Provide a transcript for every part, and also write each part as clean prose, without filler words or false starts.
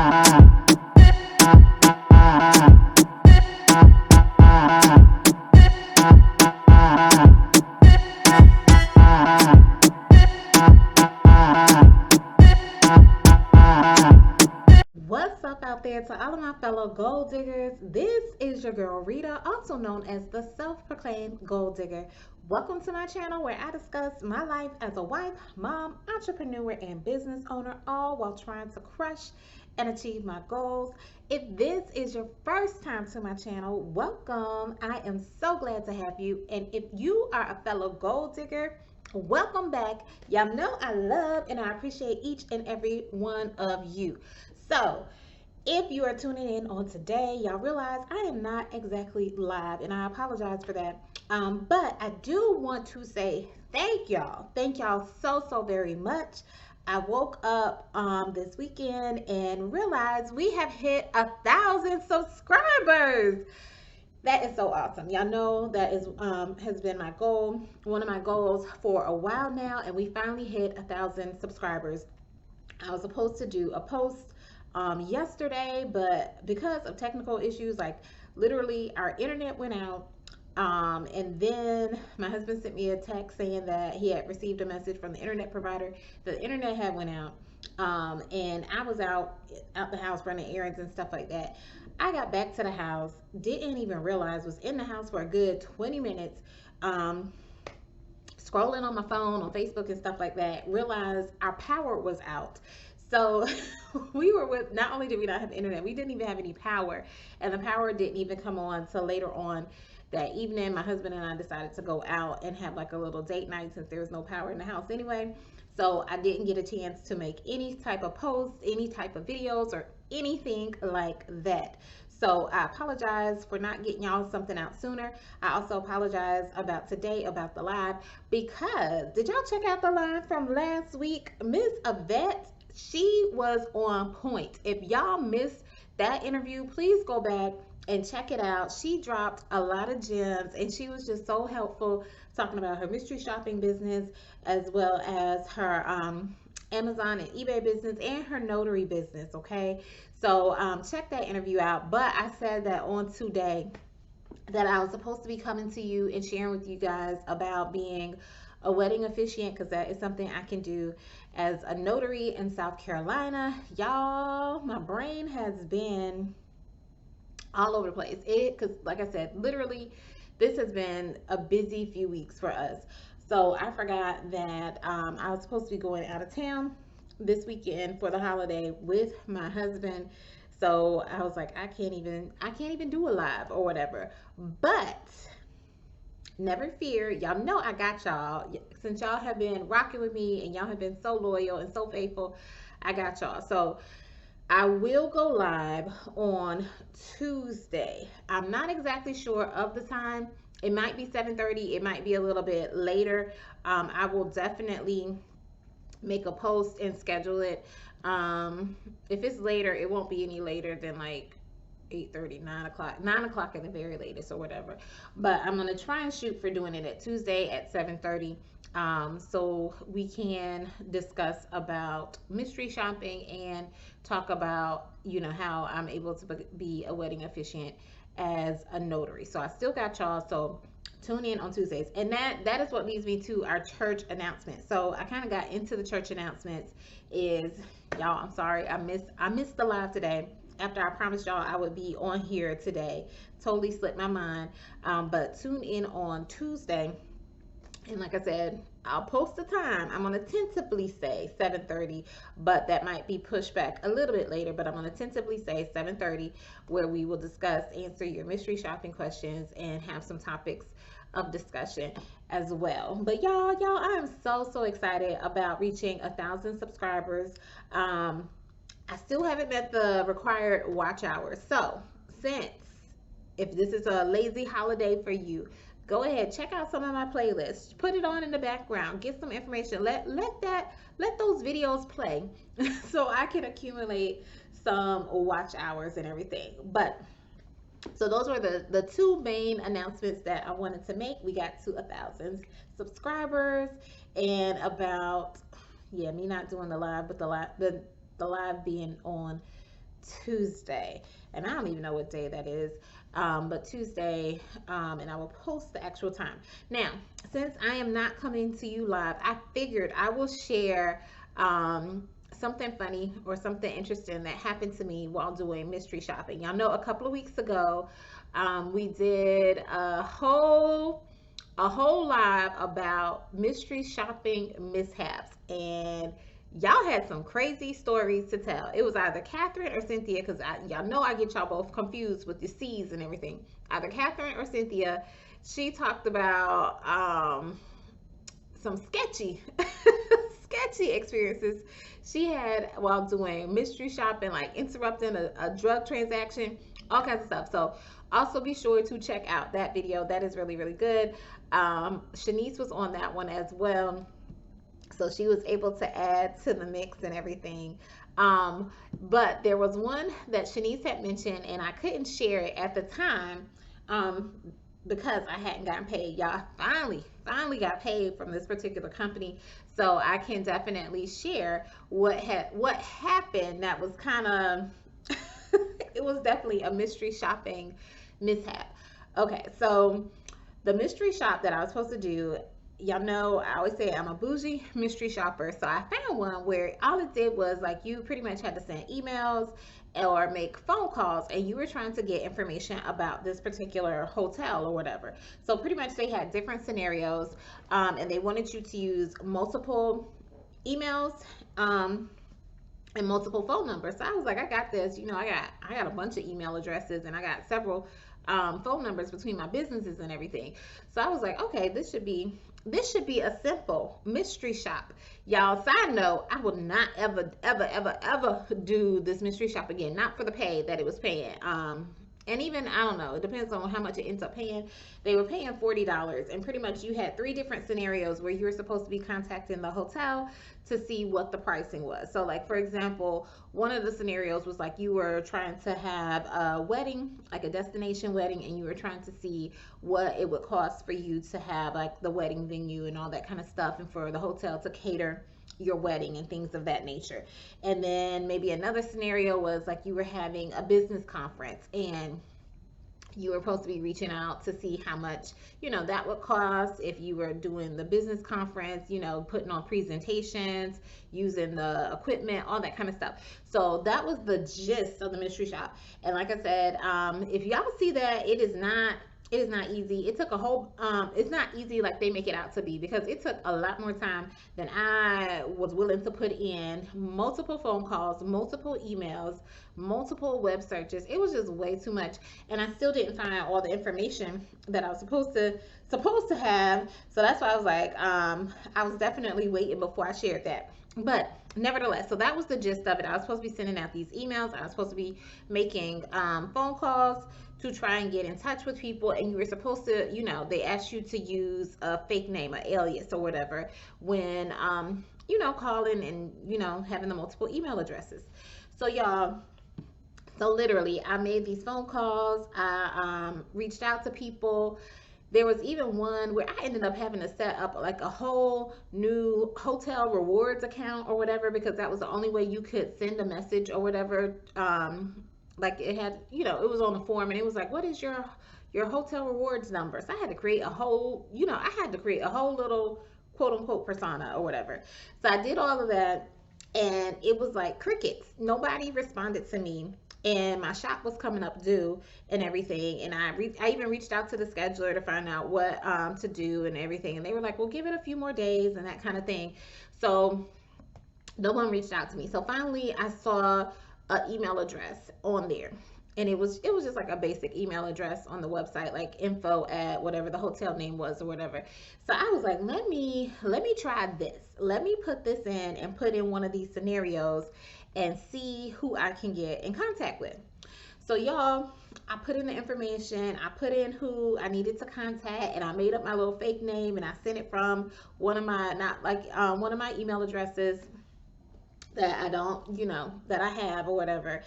What's up out there to all of my fellow gold diggers? This is your girl Rita, also known as the self-proclaimed gold digger. Welcome to my channel where I discuss my life as a wife, mom, entrepreneur, and business owner, all while trying to crush and achieve my goals. If this is your first time to my channel, welcome. I am so glad to have you. And if you are a fellow gold digger, welcome back. Y'all know I love and I appreciate each and every one of you. So, if you are tuning in on today, y'all realize I am not exactly live, and I apologize for that. But I do want to say thank y'all. Thank y'all so very much. I woke up this weekend and realized we have hit 1,000 subscribers. That is so awesome. Y'all know that is has been my goal, one of my goals for a while now, and we finally hit 1,000 subscribers. I was supposed to do a post yesterday, but because of technical issues, like literally our internet went out. And then my husband sent me a text saying that he had received a message from the internet provider. The internet had went out. And I was out the house running errands and stuff like that. I got back to the house, didn't even realize, was in the house for a good 20 minutes. Scrolling on my phone on Facebook and stuff like that, realized our power was out. So we were with, not only did we not have internet, we didn't even have any power. And the power didn't even come on till later on that evening. My husband and I decided to go out and have like a little date night since there was no power in the house anyway. So I didn't get a chance to make any type of posts, any type of videos, or anything like that. So I apologize for not getting y'all something out sooner. I also apologize about today, about the live, because did y'all check out the live from last week? Miss Yvette, she was on point. If y'all missed that interview, please go back and check it out. She dropped a lot of gems and she was just so helpful, talking about her mystery shopping business as well as her Amazon and eBay business and her notary business. Okay, so check that interview out. But I said that on today that I was supposed to be coming to you and sharing with you guys about being a wedding officiant, because that is something I can do as a notary in South Carolina. Y'all, my brain has been all over the place. Because like I said, literally, this has been a busy few weeks for us. So I forgot that I was supposed to be going out of town this weekend for the holiday with my husband. So I was like, I can't even do a live or whatever. But never fear, y'all know I got y'all. Since y'all have been rocking with me and y'all have been so loyal and so faithful, I got y'all. So I will go live on Tuesday. I'm not exactly sure of the time. It might be 7:30. It might be a little bit later. I will definitely make a post and schedule it. If it's later, it won't be any later than like 8:30, 9 o'clock, 9 o'clock at the very latest or whatever. But I'm gonna try and shoot for doing it at Tuesday at 7:30. So we can discuss about mystery shopping and talk about, how I'm able to be a wedding officiant as a notary. So I still got y'all. So tune in on Tuesdays. And that is what leads me to our church announcement. So I kind of got into the church announcements. Is y'all, I'm sorry, I missed the live today after I promised y'all I would be on here today. Totally slipped my mind. But tune in on Tuesday. And like I said, I'll post the time. I'm going to tentatively say 7:30, but that might be pushed back a little bit later. But I'm going to tentatively say 7:30, where we will discuss, answer your mystery shopping questions, and have some topics of discussion as well. But y'all, I am so excited about reaching 1,000 subscribers. I still haven't met the required watch hours. So, since if this is a lazy holiday for you, go ahead, check out some of my playlists. Put it on in the background. Get some information. Let those videos play so I can accumulate some watch hours and everything. But so those were the two main announcements that I wanted to make. We got to 1,000 subscribers, and about, yeah, me not doing the live, but the live being on Tuesday, and I don't even know what day that is, but Tuesday, and I will post the actual time. Now, since I am not coming to you live, I figured I will share something funny or something interesting that happened to me while doing mystery shopping. Y'all know a couple of weeks ago, we did a whole live about mystery shopping mishaps, and y'all had some crazy stories to tell. It was either Catherine or Cynthia, because y'all know I get y'all both confused with the C's and everything. Either Catherine or Cynthia. She talked about some sketchy sketchy experiences she had while doing mystery shopping, like interrupting a drug transaction, all kinds of stuff. So also be sure to check out that video. That is really, really good. Shanice was on that one as well, so she was able to add to the mix and everything. But there was one that Shanice had mentioned, and I couldn't share it at the time, um, because I hadn't gotten paid. Y'all, finally got paid from this particular company, so I can definitely share what happened. That was kind of it was definitely a mystery shopping mishap. Okay, so the mystery shop that I was supposed to do, y'all know I always say I'm a bougie mystery shopper. So I found one where all it did was, like, you pretty much had to send emails or make phone calls, and you were trying to get information about this particular hotel or whatever. So pretty much they had different scenarios, and they wanted you to use multiple emails, and multiple phone numbers. So I was like, I got this. I got a bunch of email addresses, and I got several phone numbers between my businesses and everything. So I was like, okay, this should be a simple mystery shop. Y'all, side note, I will not ever do this mystery shop again. Not for the pay that it was paying. And even, I don't know, it depends on how much it ends up paying. They were paying $40, and pretty much you had three different scenarios where you were supposed to be contacting the hotel to see what the pricing was. So, like, for example, one of the scenarios was like you were trying to have a wedding, like a destination wedding, and you were trying to see what it would cost for you to have, like, the wedding venue and all that kind of stuff, and for the hotel to cater your wedding and things of that nature. And then maybe another scenario was like you were having a business conference, and you were supposed to be reaching out to see how much that would cost if you were doing the business conference, putting on presentations, using the equipment, all that kind of stuff. So that was the gist of the mystery shop. And like I said, if y'all see that, it is not easy. It took a whole it's not easy like they make it out to be, because it took a lot more time than I was willing to put in. Multiple phone calls, multiple emails, multiple web searches. It was just way too much, and I still didn't find all the information that I was supposed to have. So that's why I was like, I was definitely waiting before I shared that. But nevertheless, so that was the gist of it. I was supposed to be sending out these emails. I was supposed to be making phone calls to try and get in touch with people, and you were supposed to, they asked you to use a fake name, an alias or whatever, when calling and having the multiple email addresses. So y'all, so literally I made these phone calls. I reached out to people. There was even one where I ended up having to set up like a whole new hotel rewards account or whatever, because that was the only way you could send a message or whatever. Like it had, it was on the form, and it was like, what is your hotel rewards number? So I had to create a whole, little quote unquote persona or whatever. So I did all of that, and it was like crickets. Nobody responded to me, and my shop was coming up due and everything. And I even reached out to the scheduler to find out what to do and everything, and they were like, well, give it a few more days and that kind of thing. So no one reached out to me. So finally I saw an email address on there, and it was just like a basic email address on the website, like info at whatever the hotel name was or whatever. So I was like, let me try this. Let me put this in and put in one of these scenarios and see who I can get in contact with. So y'all, I put in the information, I put in who I needed to contact, and I made up my little fake name, and I sent it from one of my one of my email addresses that I don't, that I have or whatever.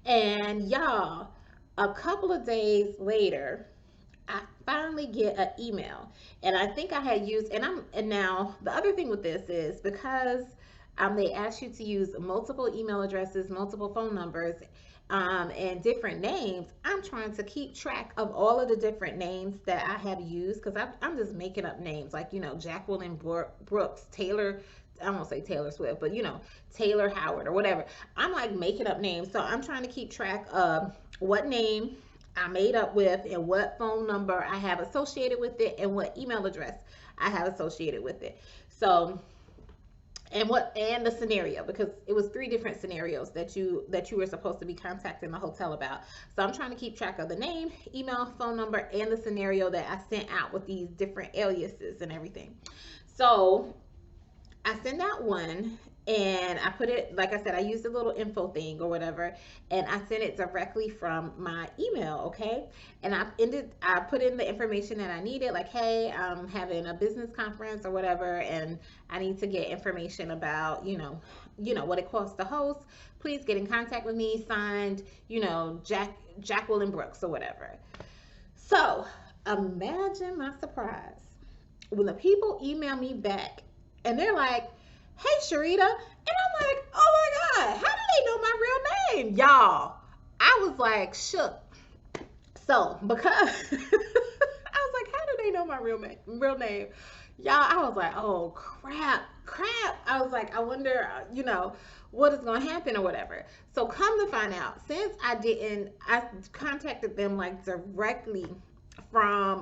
And y'all, a couple of days later, I finally get an email, and I think I had used, and now the other thing with this is because they ask you to use multiple email addresses, multiple phone numbers. and different names, I'm trying to keep track of all of the different names that I have used because I'm just making up names like, Jacqueline Brooks, Taylor. I won't say Taylor Swift, but Taylor Howard or whatever. I'm like making up names. So I'm trying to keep track of what name I made up with and what phone number I have associated with it and what email address I have associated with it. So and the scenario, because it was three different scenarios that you were supposed to be contacting the hotel about. So I'm trying to keep track of the name, email, phone number, and the scenario that I sent out with these different aliases and everything. So I send out one and I put it, like I said, I used a little info thing or whatever, and I sent it directly from my email, okay? And I put in the information that I needed, like, hey, I'm having a business conference or whatever, and I need to get information about, what it costs to host. Please get in contact with me, signed, Jacqueline Brooks or whatever. So imagine my surprise when the people email me back and they're like, hey, Sharita. And I'm like, oh my God, how do they know my real name? Y'all, I was like shook. So, because I was like, how do they know my real name? Y'all, I was like, oh, crap. I was like, I wonder, what is going to happen or whatever. So, come to find out, since I contacted them like directly from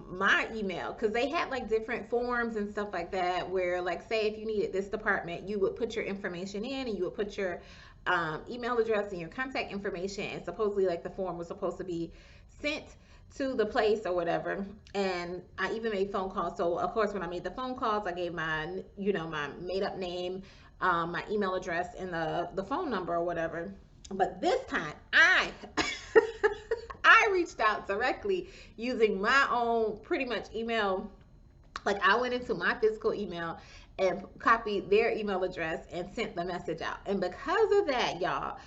my email, because they had like different forms and stuff like that where, like, say if you needed this department, you would put your information in and you would put your email address and your contact information, and supposedly like the form was supposed to be sent to the place or whatever. And I even made phone calls. So of course when I made the phone calls, I gave my my made up name, my email address, and the phone number or whatever. But this time I I reached out directly using my own pretty much email. Like, I went into my physical email and copied their email address and sent the message out. And because of that, y'all,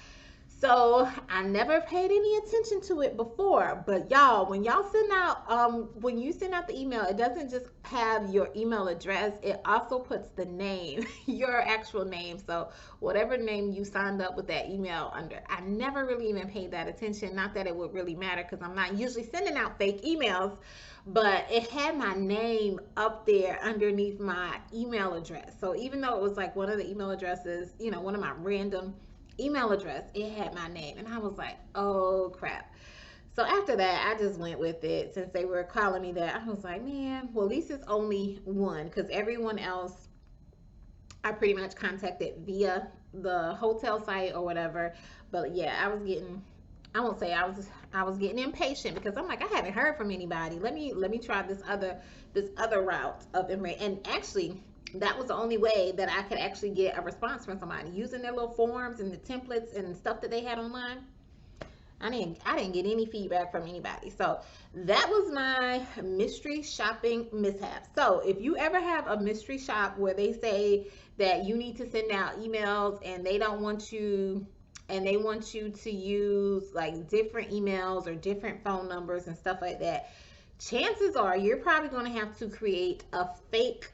so I never paid any attention to it before, but y'all, when you send out the email, it doesn't just have your email address, it also puts the name, your actual name. So whatever name you signed up with that email under, I never really even paid that attention. Not that it would really matter because I'm not usually sending out fake emails, but it had my name up there underneath my email address. So even though it was like one of the email addresses, one of my random email address, it had my name, and I was like, oh crap. So after that, I just went with it. Since they were calling me that, I was like, man, well, at least it's only one, because everyone else I pretty much contacted via the hotel site or whatever. But yeah, I won't say I was getting impatient, because I'm like, I haven't heard from anybody. Let me try this other route of information. And actually, that was the only way that I could actually get a response from somebody using their little forms and the templates and stuff that they had online. I didn't get any feedback from anybody. So that was my mystery shopping mishap. So if you ever have a mystery shop where they say that you need to send out emails and they want you to use like different emails or different phone numbers and stuff like that, chances are you're probably going to have to create a fake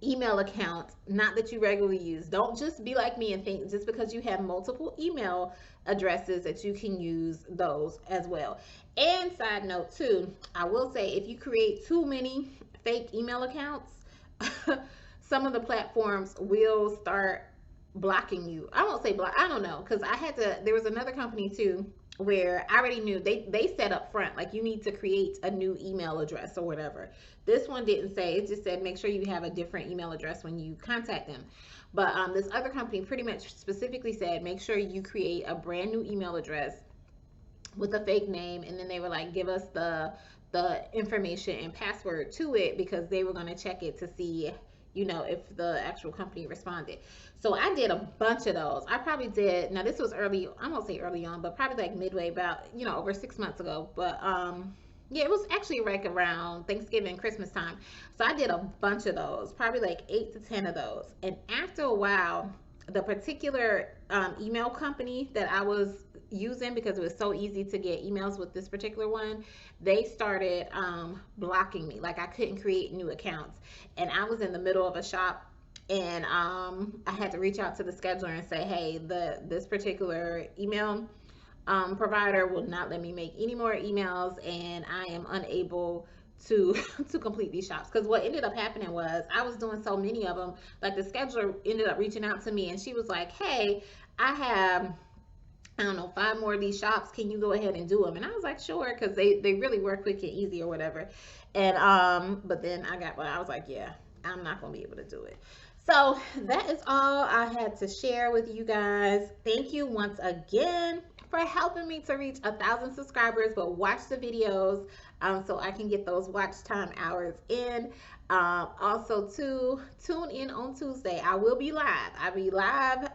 email account, not that you regularly use. Don't just be like me and think just because you have multiple email addresses that you can use those as well. And side note too, I will say, if you create too many fake email accounts, some of the platforms will start blocking you. I won't say block, I don't know, because there was another company too where I already knew they said up front, like, you need to create a new email address or whatever. This one didn't say, it just said make sure you have a different email address when you contact them. But this other company pretty much specifically said make sure you create a brand new email address with a fake name, and then they were like, give us the information and password to it, because they were going to check it to see if the actual company responded. So I did a bunch of those. I probably did, now this was early, I won't say early on, but probably like midway, about over 6 months ago. But yeah, it was actually like around Thanksgiving, Christmas time. So I did a bunch of those, probably like 8 to 10 of those. And after a while, the particular email company that I was using, because it was so easy to get emails with this particular one, they started blocking me. Like, I couldn't create new accounts, and I was in the middle of a shop And I had to reach out to the scheduler and say, hey, this particular email provider will not let me make any more emails, and I am unable to to complete these shops. Because what ended up happening was I was doing so many of them, like the scheduler ended up reaching out to me and she was like, hey, I have, I don't know, 5 more of these shops. Can you go ahead and do them? And I was like, sure, because they really were quick and easy or whatever. And but then I was like, yeah, I'm not gonna be able to do it. So that is all I had to share with you guys. Thank you once again for helping me to reach 1,000 subscribers. But watch the videos so I can get those watch time hours in. Also, to tune in on Tuesday. I will be live. I'll be live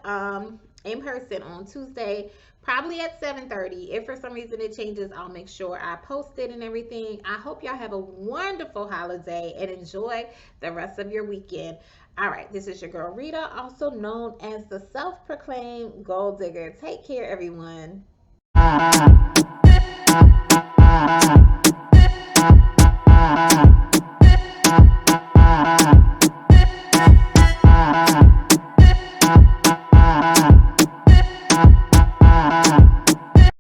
in person on Tuesday, probably at 7:30. If for some reason it changes, I'll make sure I post it and everything. I hope y'all have a wonderful holiday and enjoy the rest of your weekend. All right, this is your girl Rita, also known as the self-proclaimed gold digger. Take care, everyone.